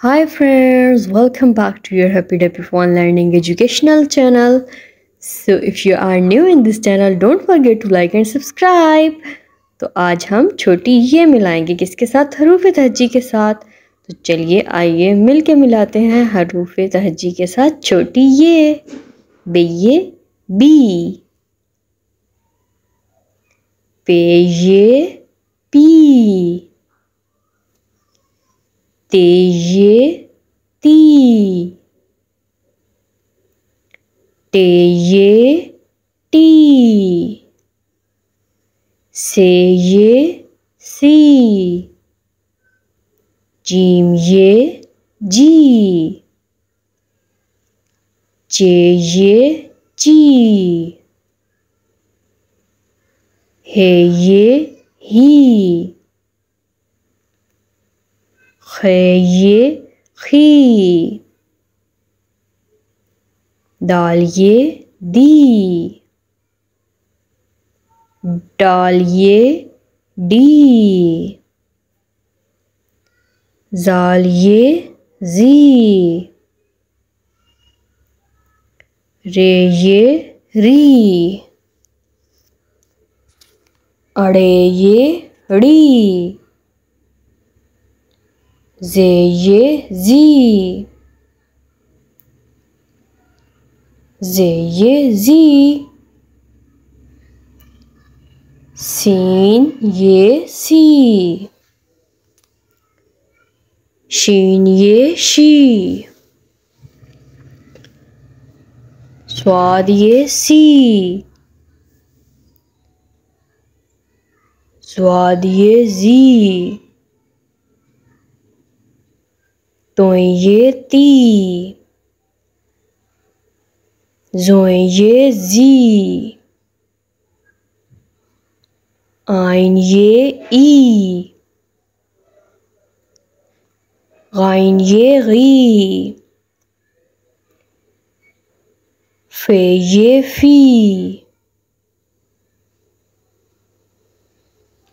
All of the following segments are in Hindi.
Hi friends, welcome back to your Happy Dappy Fun Learning Educational channel. So if you are new in this channel, don't forget to like and subscribe. तो आज हम छोटी ये मिलाएंगे किसके साथ? हरूफ तहज्जी के साथ। तो चलिए आइए मिल के मिलाते हैं हरूफ तहज्जी के साथ छोटी ये। बेये बी, पेये पी, तेये ती, टेये टी, सेये सी, जीमये जी, चेये ची, हेये ही, खये खी, दालिये दी, डालिये डी, जालिये जी, रेये री, अड़ेये ड़ी, ज़ेये जी, ज़ेये जी, सीन ये सी, शीन ये शी, स्वाद ये सी, स्वाद ये जी, तोय ये ती, ज़ोय ये जी, आइन ये ई, गाइन ये गी, फे ये फी,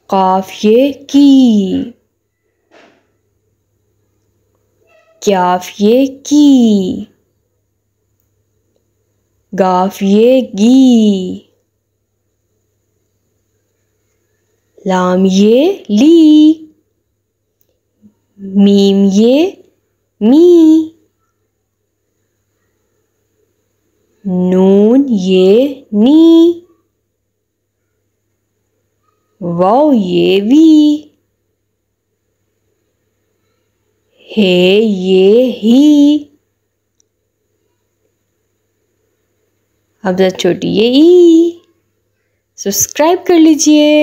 काफ ये की, क्याफ ये की, गाफ ये गी, लाम ये ली, मीम ये मी, नून ये नी, वाव ये वी, हे ये ही, अब छोटी ये ई। सब्सक्राइब कर लीजिए।